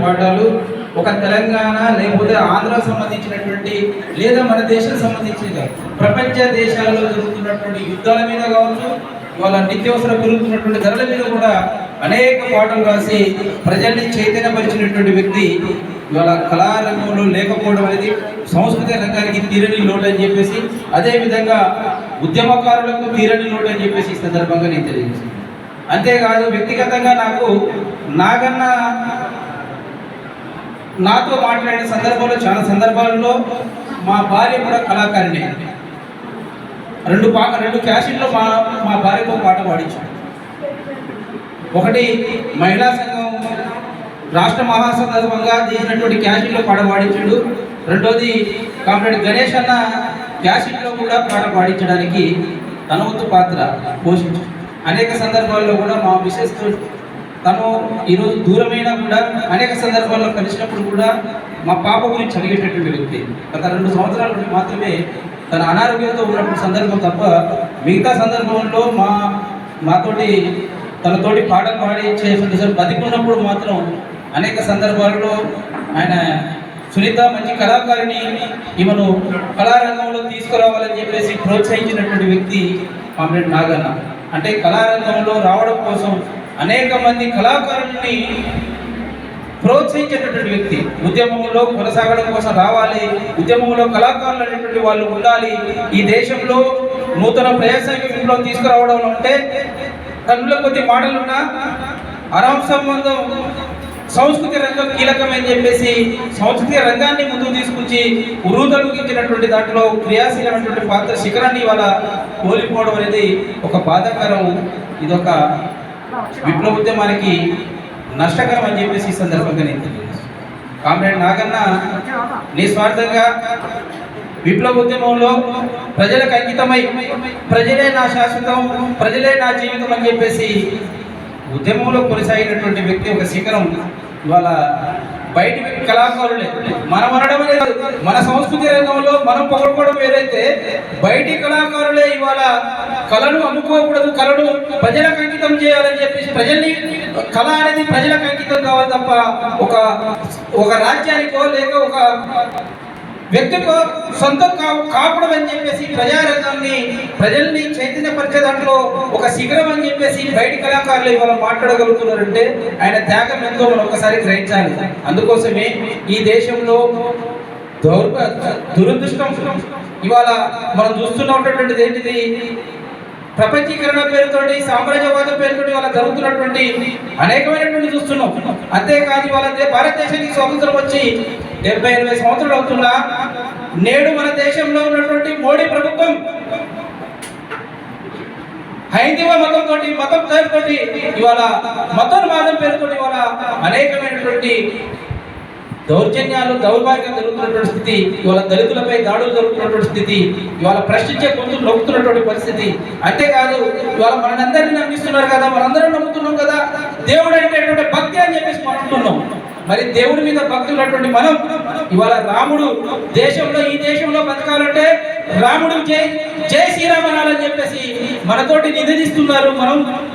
పాఠాలు ఒక తెలంగాణ లేకపోతే ఆంధ్ర సంబంధించినటువంటి లేదా మన దేశం సంబంధించిన ప్రపంచ దేశాలలో జరుగుతున్నటువంటి యుద్ధాల మీద కావచ్చు, వాళ్ళ నిత్యావసర పెరుగుతున్నటువంటి ధరల మీద కూడా అనేక పాటలు రాసి ప్రజల్ని చైతన్యపరిచినటువంటి వ్యక్తి ఇవాళ కళారంగంలో లేకపోవడం అనేది సంస్కృతి రంగానికి తీరని లోటు అని చెప్పేసి, అదేవిధంగా ఉద్యమకారులకు తీరని లోటు అని చెప్పేసి ఈ సందర్భంగా నేను తెలియజేస్తాను. అంతేకాదు వ్యక్తిగతంగా నాకన్నా నాతో మాట్లాడిన సందర్భంలో చాలా సందర్భాల్లో మా భార్య కూడా కళాకారిణి. రెండు క్యాసెట్లో మా భార్యతో పాట పాడించాడు. ఒకటి మహిళా సంఘం రాష్ట్ర మహాసందర్భంగా తీసినటువంటి క్యాసెట్లో పాట పాడించాడు. రెండోది కామ్రేడ్ గణేష్ అన్న క్యాసెట్లో కూడా పాట పాడించడానికి తన వంతు పాత్ర పోషించాడు. అనేక సందర్భాల్లో కూడా మా మిసెస్ తను ఈరోజు దూరమైనా కూడా అనేక సందర్భాల్లో కలిసినప్పుడు కూడా మా పాప గురించి అడిగేటటువంటి వ్యక్తి. గత 2 సంవత్సరాల నుండి మాత్రమే తన అనారోగ్యంతో ఉన్నటువంటి సందర్భం తప్ప మిగతా సందర్భంలో తనతోటి పాటలు పాడించే బతికున్నప్పుడు మాత్రం అనేక సందర్భాల్లో ఆయన సునీత మంచి కళాకారిణి, ఈమెను కళారంగంలో తీసుకురావాలని చెప్పేసి ప్రోత్సహించినటువంటి వ్యక్తి కామ్రేడ్ నాగన్న. అంటే కళారంగంలో రావడం కోసం అనేక మంది కళాకారుల్ని ప్రోత్సహించేటటువంటి వ్యక్తి. ఉద్యమంలో కొనసాగడం కోసం రావాలి, ఉద్యమంలో కళాకారులు అనేటువంటి వాళ్ళు ఉండాలి. ఈ దేశంలో నూతన ప్రజాస్వామ్య విప్లవం తీసుకురావడం అంటే కన్నుల కొద్ది మాటలున్నా అరాం సంబంధం సంస్కృతి రంగం కీలకమని చెప్పేసి సంస్కృతి రంగాన్ని ముందుకు తీసుకొచ్చి ఉరుదలుగించినటువంటి దాంట్లో క్రియాశీలమైనటువంటి పాత్ర శిఖరాన్ని ఇవాళ కోల్పోవడం అనేది ఒక బాధాకరం. ఇదొక విప్లవ ఉద్యమానికి నష్టకరం అని చెప్పేసి ఈ సందర్భంగా నేను తెలియజేస్తాను. కామ్రేడ్ నాగన్న నిస్వార్థంగా విప్లవ ఉద్యమంలో ప్రజలకు అంకితమై ప్రజలే నా శాశ్వతం, ప్రజలే నా జీవితం అని చెప్పేసి ఉద్యమంలో కొనసాగినటువంటి వ్యక్తి ఒక శిఖరం. ఇవాళ బయట కళాకారులే మనం అనడం అనేది మన సంస్కృతి రంగంలో మనం పొగడుకోవడం వేరైతే బయటి కళాకారులే ఇవాళ కళను అమ్ముకోకూడదు, కళను ప్రజలకు అంకితం చేయాలని చెప్పేసి కళ అనేది ప్రజలకు అంకితం కావాలి తప్ప ఒక రాజ్యానికో లేక ఒక వ్యక్తికో సొంతం కాకూడదు అని చెప్పేసి ప్రజారంగాన్ని ప్రజల్ని చైతన్యపరిచే దాంట్లో ఒక శిఖరం అని చెప్పేసి బయటి కళాకారులు ఇవాళ మాట్లాడగలుగుతున్నారంటే ఆయన త్యాగం ఎంతో మనం ఒకసారి గ్రహించాలి. అందుకోసమే ఈ దేశంలో దురదృష్టం ఇవాళ మనం చూస్తున్నటువంటిది ఏంటిది, ప్రపంచీకరణ పేరుతోటి సామ్రాజ్యవాదం పేరుతోటి వాళ్ళ జరుగుతున్నటువంటి అనేకమైనటువంటి చూస్తున్నాం. అంతేకాదు వాళ్ళ భారతదేశానికి స్వాతంత్రం వచ్చి 70-80 సంవత్సరాలు అవుతున్నా నేడు మన దేశంలో ఉన్నటువంటి మోడీ ప్రభుత్వం హైందవ మతం పేరుతోటి ఇవాళ మతోన్మాదం పేరుతోటి ఇవాళ అనేకమైనటువంటి దౌర్జన్యాలు దౌర్భాగ్యం జరుగుతున్నటువంటి స్థితి, ఇవాళ దళితులపై దాడులు జరుగుతున్నటువంటి స్థితి, ఇవాళ ప్రశ్నించే గొంతులు నొక్కుతున్నటువంటి పరిస్థితి. అంతేకాదు ఇవాళ మనందరినీ నమ్మిస్తున్నారు కదా, మనందరం నమ్ముతున్నాం కదా, దేవుడు అంటే భక్తి అని చెప్పేసి మనం అంటున్నాం. మరి దేవుడి మీద భక్తి ఉన్నటువంటి మనం ఇవాళ రాముడు ఈ దేశంలో బతకాలంటే రాముడు జై శ్రీరామ్ అనాలని చెప్పేసి మనతోటి నివేదిస్తున్నారు.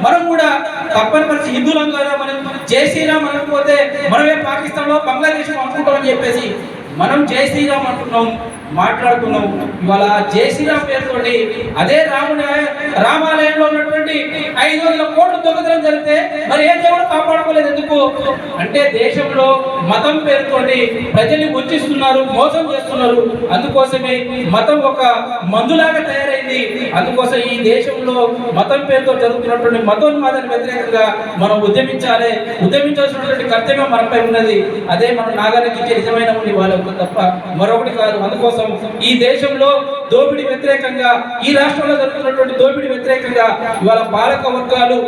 మనం కూడా తప్పని పరిస్థితి హిందువులం కదా, మనం జై శ్రీరామ్ అనకపోతే మనమే పాకిస్తాన్లో బంగ్లాదేశ్ అనుకుంటాం అని చెప్పేసి మనం జై శ్రీరామ్ అంటున్నాం, మాట్లాడుతున్నాం. ఇవాళ జై శ్రీరామ్ పేరుతోటి అదే రామాలయంలో ఉన్నటువంటి 500 కోట్లు దొంగతనం జరిగితే మరి ఏ దేవుడు కాపాడుకోలేదు ఎందుకు అంటే దేశంలో మతం పేరుతోటి ప్రజల్ని వంచిస్తున్నారు, మోసం చేస్తున్నారు. అందుకోసమే మతం ఒక మందులాగా తయారైంది. అందుకోసం ఈ దేశంలో మతం పేరుతో జరుగుతున్నటువంటి మతోన్మాదానికి వ్యతిరేకంగా మనం ఉద్యమించాల్సినటువంటి కర్తవ్యం మనపై ఉన్నది. అదే మనం నాగానికి ఇచ్చే నిజమైన వాళ్ళ తప్ప మరొకటి కాదు. అందుకోసం ఈ దేశంలో దోపిడీ వ్యతిరేకంగా, ఈ రాష్ట్రంలో జరుగుతున్నటువంటి దోపిడీ వ్యతిరేకంగా ఇవాళ పాలక వర్గాలు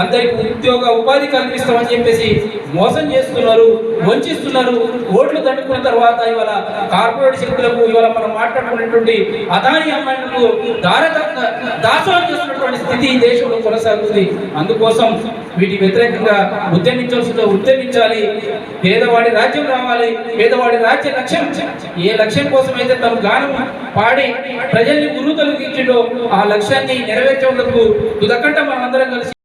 అందరికి ఉపాధి కల్పిస్తామని చెప్పేసి మోసం చేస్తున్నారు, వంచిస్తున్నారు. ఓట్లు దండుకున్న తర్వాత ఇవాళ కార్పొరేట్ శక్తులకు ఇవాళ మనం మాట్లాడుకున్నటువంటి అదాని అమ్మాయిలకు దాసోహం చేస్తున్నటువంటి స్థితి ఈ దేశంలో కొనసాగుతుంది. అందుకోసం వీటి వ్యతిరేకంగా ఉద్యమించాలి. పేదవాడి రాజ్యం రావాలి, పేదవాడి రాజ్య లక్ష్యం ఏ లక్ష్యం కోసం అయితే తను గానం పాడి ప్రజల్ని ఉర్రు తొలగించిండో ఆ లక్ష్యాన్ని నెరవేర్చేందుకు తుదకంట మనం అందరం కలిసి